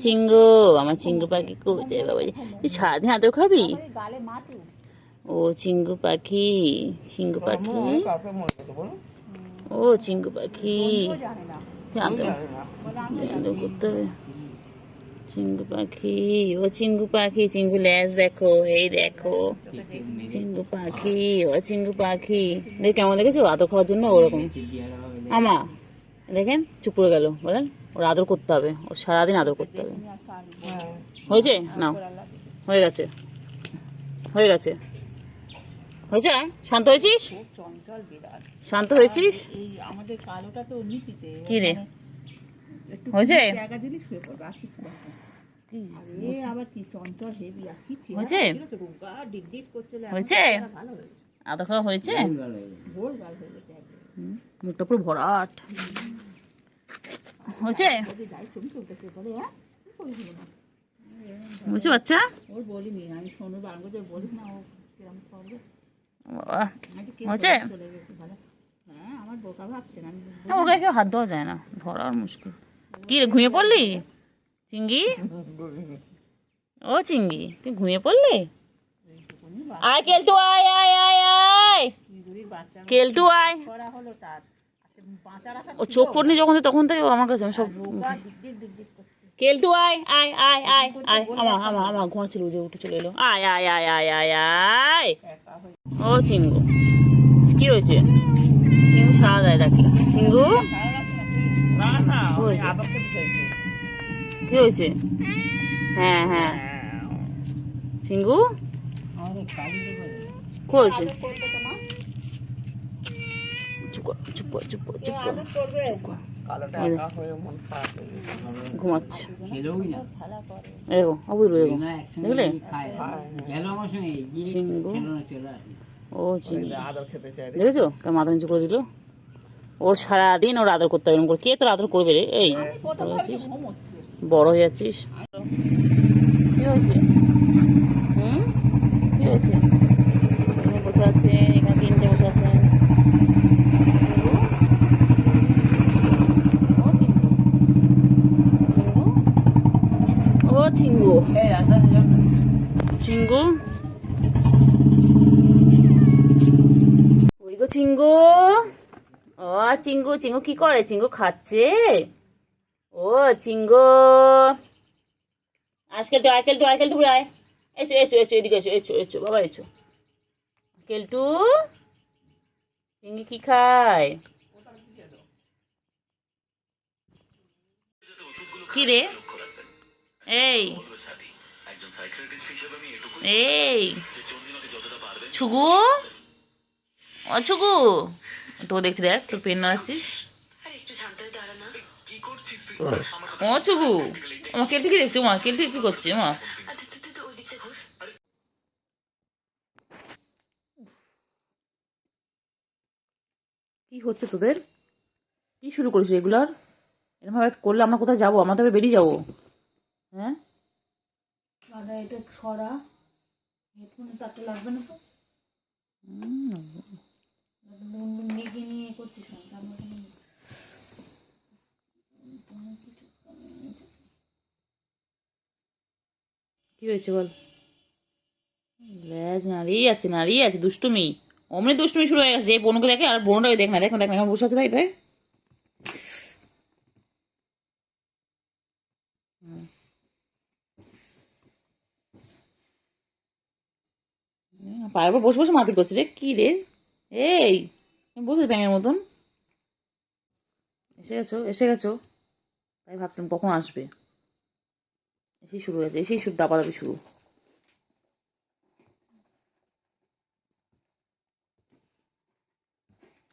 চিঙ্গু, আমার চিঙ্গু পাখি কোথায় বাবা? তুই সারাদিন আদর খাবি? ও চিঙ্গু পাখি, চিঙ্গু পাখি, ও চিঙ্গু পাখি, জানতে করতে হবে। চিঙ্গু পাখি, ও চিঙ্গু পাখি, চিঙ্গু ল্যাজ দেখো, এই দেখো চিঙ্গু পাখি, ও চিঙ্গু পাখি। দেখ কেমন দেখেছো আদর খাওয়ার জন্য ওরকম। আমা দেখেন চুপ করে গেল, বলেন ওর আদর করতে হবে, ওর সারাদিন আদর করতে হবে। হয়েছে নাও, হয়ে গেছে, হয়ে গেছে, হয়েছে। শান্ত হয়েছিস? শান্ত হয়েছিস? কি রে হয়েছে? হয়েছে আদর খাওয়া হয়েছে? মুখটা পুরো ভরাট হয়েছে। বুঝছে বাচ্চা? হয়েছে? ওর গায়ে কেউ হাত দেওয়া যায় না, ধরার মুশকিল। কি রে ঘুমিয়ে পড়লি চিঙ্গি? ও চিঙ্গি তুই ঘুমিয়ে পড়লি? আয় কেলটু, আয় আয় আয় আয় কেলটু আয়। ও চোখ পড়নি যখন তখন থেকে আমার কাছে সব। কেলটু আয় আয় আয় আয় আয়, আমার ঘুমাচ্ছিল, উঠে উঠে চলে এলো। আয় আয় আয় আয় আয় আয়। ও চিঙ্গু কি হয়েছে? চিঙ্গু সারা দেয় ডাকি। চিঙ্গু কি হয়েছে? হ্যাঁ হ্যাঁ চিঙ্গু কি হয়েছে? ঘুমাচ্ছে এগো অবুঝলো এগো দেখলে? চিঙ্গু, ও চিঙ্গু দেখেছো কেমন মাথা নিচু করে দিল? ওর সারাদিন ওর আদর করতে হবে। কে তোর আদর করবে রে? এই বড় হয়ে যাচ্ছিস। কি হয়েছে? কি হয়েছে? বসে আছে এখানে, তিনটে বসে আছে। ও চিঙ্গু, চিঙ্গু ওই গো চিঙ্গু। ও চিঙ্গু, চিঙ্গু কি করে? চিঙ্গু খাচ্ছে। ও চিঙ্গু আজকেল আইকেলটু, আইকেলটু আয়, এসো এসো এসো এদিকে এসো, এসো এসো বাবা এসো। কেলটু চিঙ্গি কি খায়? কি রে? এই এই ছুগু, ও ছুগু তোকে দেখছি, দেখ তোর পেন নাড়াচ্ছিস। ও ছুগু, আমার কেলটু কি দেখছো? মা কেলটু কি করছে? মা কি হচ্ছে তোদের? কি শুরু করেছো এগুলার? এরকম ভাবে করলে আমরা কোথায় যাবো? আমরা তবে বেরিয়ে যাবো। হ্যাঁ এটা ছড়া হেডফোনে তারটা লাগবে না তো? নিয়ে করছিস না? কি হয়েছে বল? ল্যাজ নাড়িয়ে আছে, নাড়িয়ে আছে, দুষ্টুমি অমনি দুষ্টুমি শুরু হয়ে গেছে। যে বোনকে দেখে আর বোনটাকে দেখ না, দেখ না, দেখ না কেমন বসে আছে। তাই তাই পায়ের উপর বসে বসে মারপিট করছে রে। কি রে? এই বসে ব্যাঙের মতন। এসে গেছো, এসে গেছো, তাই ভাবছিলাম কখন আসবে। এসেই শুরু হয়েছে, এসেই শুরু দাপাদাপি শুরু।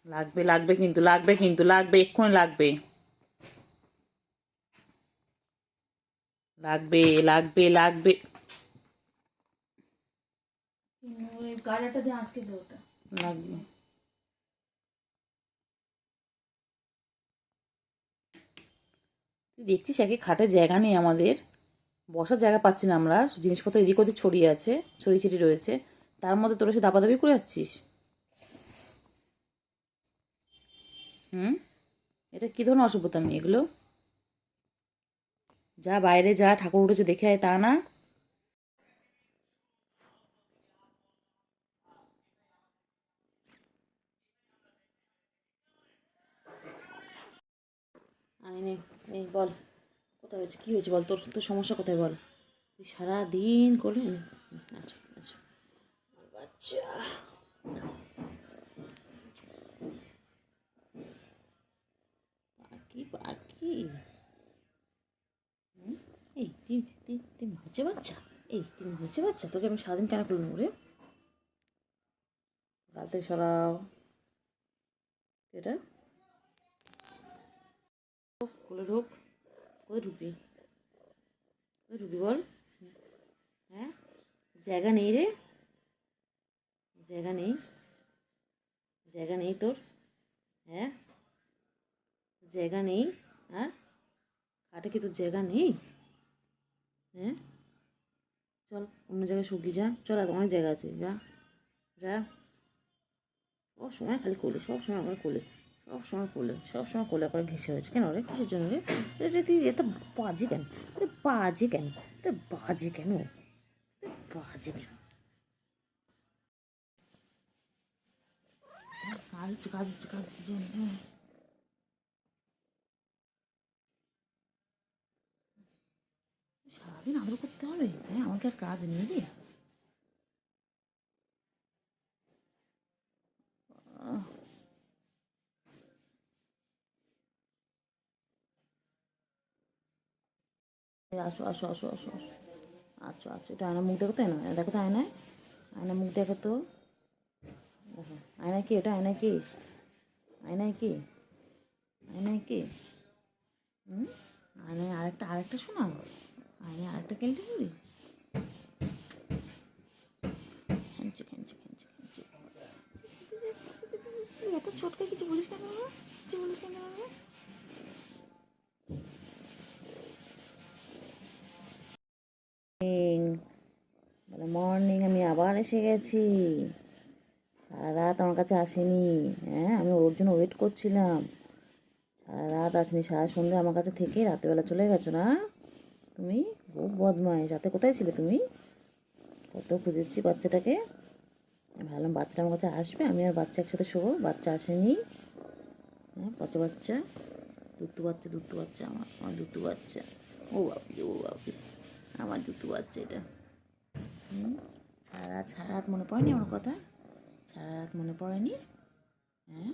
লাগবে লাগবে কিন্তু, লাগবে কিন্তু, লাগবে এক্ষুনি লাগবে, লাগবে লাগবে লাগবে। গাড়াটা দিয়ে আটকে দে, ওটা লাগবে। তুই দেখছিস একে খাটের জায়গা নেই আমাদের, বসার জায়গা পাচ্ছি না আমরা, জিনিসপত্র এদিক ওদিক ছড়িয়ে আছে, ছড়িয়ে ছিটিয়ে রয়েছে, তার মধ্যে তোরা সে দাপাদাপি করে যাচ্ছিস। এটা কি ধরনের অসভ্যতা আমি এগুলো? যা বাইরে যা, ঠাকুর উঠেছে দেখে আয়, তা না। আয় নে, নে বল কোথায় হয়েছে, কী হয়েছে বল, তোর তোর সমস্যা কোথায় বল। তুই সারাদিন করলি। আচ্ছা আচ্ছা বাচ্চা, পাখি পাখি। এই তুই তুই তুই হচ্ছে বাচ্চা, এই তুই হচ্ছে বাচ্চা, তোকে আমি সারাদিন কেন করলাম রে? গাল থেকে সরাও এটা, কোলে ঢোক। কোথায় ঢুকবি, কোথায় ঢুকবি বল। হ্যাঁ, জায়গা নেই রে, জায়গা নেই, জায়গা নেই তোর। হ্যাঁ, জায়গা নেই। হ্যাঁ, খাটে কি তোর জায়গা নেই? হ্যাঁ, চল অন্য জায়গায় শুকিয়ে যা, চল, আর অনেক জায়গা আছে, যা যা। সব সময় খালি কোলে, সব সময় আমার কোলে, সব সময় কোলে, সব সময় কোলে করে ঘেসে হয়েছে কেন রে, কিসের জন্য রে? রে তুই এত বাজে কেন, এত বাজে কেন, এত বাজে কেন, এত বাজে কেন? কাজ হচ্ছে, কাজ হচ্ছে, কাজ হচ্ছে, সারাদিন আদর করতে হবে? হ্যাঁ, আমাকে আর কাজ নেই রে। আসো আসো আসো আসো আসো, আচ্ছা আচ্ছা, এটা আয়না মুখ দেখো তো, আয়না দেখো তো, আয়নায় আয়না মুখ দেখো তো, দেখো আয়নায় কি, এটা আয়নায় কি, আয়নায় কি, আয়নায় কি? হুম, আয়নায় আরেকটা আরেকটা শোনা, আয়নায় আরেকটা কেলটে করি। খেঞ্চে খেঞ্চে খেঞ্চে খেঞ্চে, এত ছোটকে কিছু বলিস না বাবা, কিছু বলিস না বাবা। বলে মর্নিং, আমি আবার এসে গেছি। সারা রাত আমার কাছে আসেনি। হ্যাঁ, আমি ওর জন্য ওয়েট করছিলাম, সারা রাত আসেনি, সারা সন্ধ্যে আমার কাছে থেকে রাতেবেলা চলে গেছো না তুমি? খুব বদমাইশ, রাতে কোথায় ছিলে তুমি? কত খুঁজেছি বাচ্চাটাকে, আমি ভাবলাম বাচ্চাটা আমার কাছে আসবে, আমি আর বাচ্চা একসাথে শোবো, বাচ্চা আসেনি। হ্যাঁ, পচা বাচ্চা, দুত্তু বাচ্চা, দুত্তু বাচ্চা, আমার আমার দুত্তু বাচ্চা। ও বাবু, ও বাবু, আমার দুত্তু বাচ্চা এটা। সারা রাত, সারা রাত মনে পড়েনি আমার কথা? সারা রাত মনে পড়েনি? হ্যাঁ,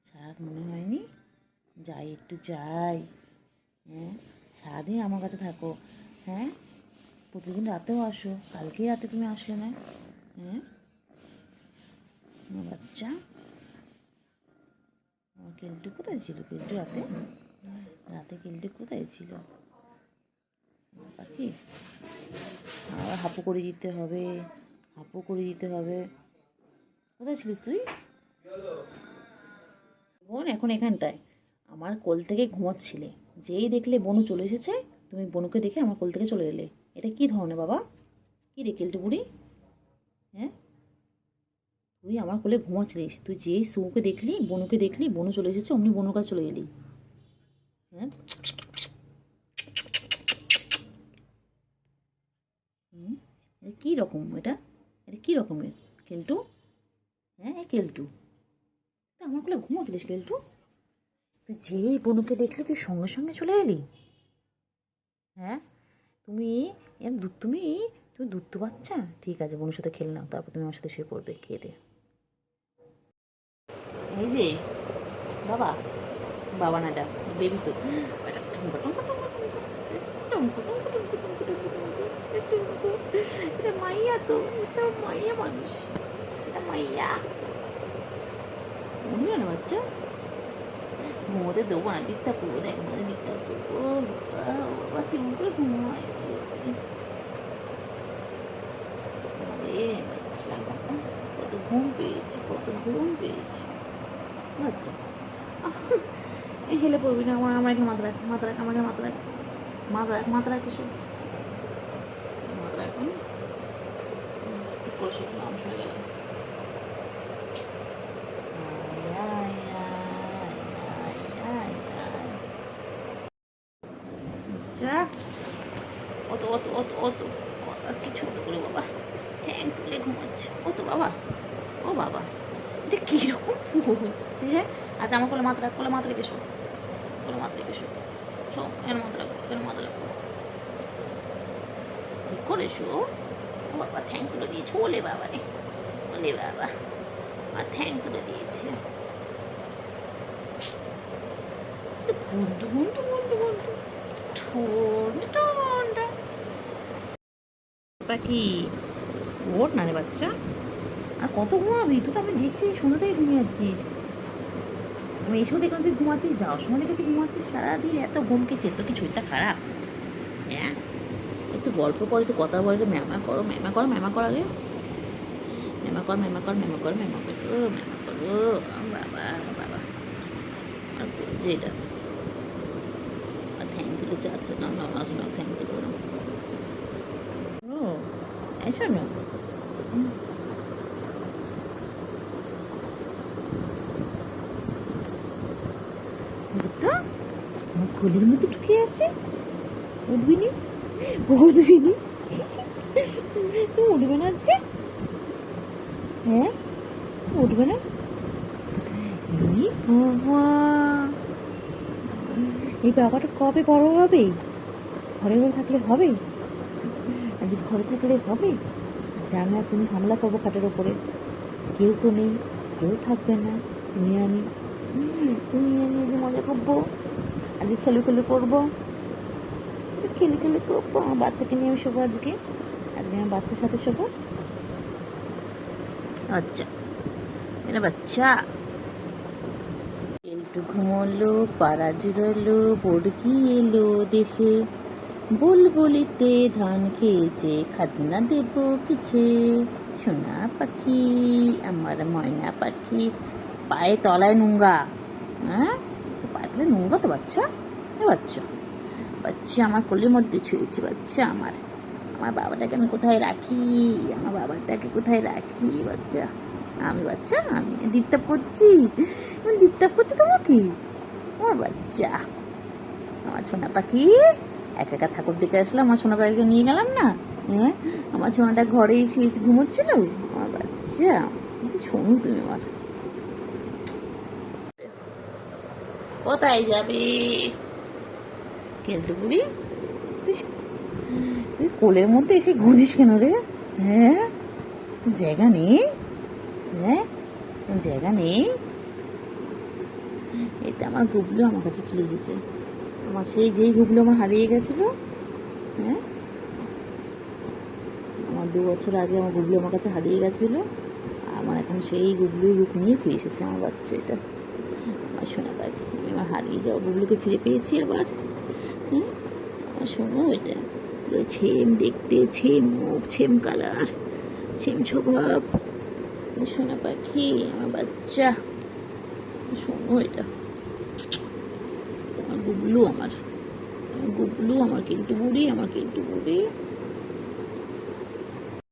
সারা রাত মনে হয়নি? যাই একটু যাই। হ্যাঁ, সারাদিন আমার কাছে থাকো। হ্যাঁ, প্রতিদিন রাতেও আসো, কালকেই রাতে তুমি আসলে না। হ্যাঁ, আমার বাচ্চা, আমার কেলটু কোথায় ছিল? কেলটু রাতে, রাতে কেলটু কোথায় ছিল? পাখি, আবার হাপু করে দিতে হবে, হাপু করে দিতে হবে। কোথায় ছিলিস তুই? বোন এখন এখানটায় আমার কোল থেকে ঘুমাচ্ছিলে, যেই দেখলে বনু চলে এসেছে, তুমি বনুকে দেখে আমার কোল থেকে চলে এলে। এটা কী ধরনের বাবা? কী রে কেলটু বুড়ি? হ্যাঁ, তুই আমার কোলে ঘুমাচ্ছিলিস, তুই যেই সুকে দেখলি, বনুকে দেখলি, বনু চলে এসেছে, অমনি বনুর কাছে চলে এলি। হ্যাঁ, এটা কী রকম, এটা এটা কী রকমের কেলটু? হ্যাঁ, কেলটু, তুই আমার কোলে ঘুমাচ্ছিলিস কেলটু? তুই যেই বনুকে দেখলি তুই সঙ্গে সঙ্গে চলে এলি। হ্যাঁ, তুমি তুমি তুমি দুধ বাচ্চা, ঠিক আছে, বনুর সাথে খেলে নাও, তারপর তুমি আমার সাথে শুয়ে পড়বে, খেয়ে দে। এই যে বাবা, বাবা না ডাক, বেবি তো, এটা মাইয়া তো, এটা মাইয়া মানুষ, এটা মাইয়া, মনে হয় না বাচ্চা। ঘুমোতে দেবো না, দিকটা পুরো দেখ, আমাদের দিকটা পুরো, বাবা কেমন করে ঘুমায় কত ঘুম পেয়েছি, কত ঘুম পেয়েছি বাচ্চা। এই হেলে পড়বি না, আমার আমার এখানে মাথা রাখ, মাথা রাখ, আমাকে মাথা রাখ, মাথা রাখ, মাথা রাখ, এসব মাথা রাখ, করে সব নাম শুনে গেলাম। আচ্ছা অত অত অত অত কি ছোট করে বাবা, ঠ্যাং তুলে ঘুমাচ্ছে। ও তো বাবা, ও বাবা, এটা কিরকম পোজ? হ্যাঁ, আচ্ছা আমার কোলে মাথা রাখ, কোলে মাথা রেখে শো, কোলে মাথা রেখে শো, শো, এর মাথা রাখো, এর মাথা রাখো, ঠিক করে শো। ও বাবা, ঠ্যাং তুলে দিয়েছে, ওলে বাবা রে, ওলে বাবা, আর ঠ্যাং তুলে দিয়েছে। গুন্ডু গুন্ডু গুন্ডু গুন্ডু, ঠোঁট ঠোঁটা পাখি, ওর না রে বাচ্চা, আর কত ঘুমাবি? তুই তো আমি দেখছি সন্ধ্যাতেই ঘুমিয়ে যাচ্ছিস। আমি এসেও দেখলাম তুই ঘুমাচ্ছিস, যাওয়ার সময় দেখেছি ঘুমাচ্ছিস, সারাদিন এত ঘুমকেছে, তো কি শরীরটা খারাপ? হ্যাঁ, একটু গল্প করে, একটু কথা বলে, তো ম্যামা করো, ম্যামা করো, ম্যামা করো আগে, ম্যামা কর, ম্যামা কর, ম্যামা কর, ম্যামা করো, ম্যামা করো। বাবা বাবা, আর যে এটা আর থ্যাংক তুলেছে। আচ্ছা না না আসো না, থ্যাংক তুলো না। ও এসো না, বুদ্ধা আমার কোলের মধ্যে ঢুকে আছে। উঠবি নি, উঠবি নি, তুমি উঠবে না আজকে? হ্যাঁ, উঠবে না? এই বাবা, এই বাবাটা কবে বড় হবে? ঘরে ঘরে থাকলে হবে? আজ ঘরে থাকলে হবে? আজকে আমি আর তুমি হামলা করবো খাটের ওপরে, কেউ তো নেই, কেউ থাকবে না, তুমি আমি, তুমি আমি যে মজা করবো, আজকে খেলে খেলে করবো, খেলে খেলে করবো। আমার বাচ্চাকে নিয়ে আমি শোবো আজকে, আজকে আমার বাচ্চার সাথে শোবো। আচ্ছা এটা বাচ্চা একটু ঘুমোলো, পাড়া জুড়লো, বর্গি এলো দেশে, বুলবুলিতে ধান খেয়েছে, খাজনা দেব কিছে। সোনা পাখি আমার ময়না পাখি, পায়ে তলায় নোংরা। হ্যাঁ, তো পায়ে তলায় নোংরা তো বাচ্চা, বাচ্চা বাচ্চা আমার কোলের মধ্যে ছুঁয়েছে। বাচ্চা আমার, আমার বাবাটাকে আমি কোথায় রাখি? আমার বাবাটাকে কোথায় রাখি? বাচ্চা আমি, বাচ্চা আমি দিকটা করছি, আমি দিকটা করছি তোমাকে। আমার বাচ্চা, আমার সোনা পাখি, একা একা ঠাকুর দেখে আসলাম, আমার সোনা পাখিকে নিয়ে গেলাম না। হ্যাঁ, আমার সোনাটা ঘরে এসে ঘুমোচ্ছিল। আমার বাচ্চা, শোনো তুমি আমার, কোথায় যাবে কেলটু বুড়ি? তুই কোলের মধ্যে এসে ঘুরিস কেন রে? হ্যাঁ, জায়গা নেই? হ্যাঁ, জায়গা নেই? এটা আমার গুবলু আমার কাছে ফিরে এসেছে, আমার সেই যেই গুবলু আমার হারিয়ে গেছিল। হ্যাঁ, আমার 2 বছর আগে আমার গুবলু আমার কাছে হারিয়ে গেছিলো, আমার এখন সেই গুবলুর রূপ নিয়ে ফিরে এসেছে আমার বাচ্চা। এটা আমার সোনা পাখি, আমি আমার হারিয়ে যাওয়া গুবলুকে ফিরে পেয়েছি আবার। হ্যাঁ, আমার শোনো, এটা ছেম দেখতে, ছেম মুখ, ছেম কালার, ছেম স্বভাব, সোনা পাখি আমার বাচ্চা। শোনো, এটা আমার গুবলু, আমার গুবলু, আমার কিন্তু বুড়ি, আমার কিন্তু বুড়ি।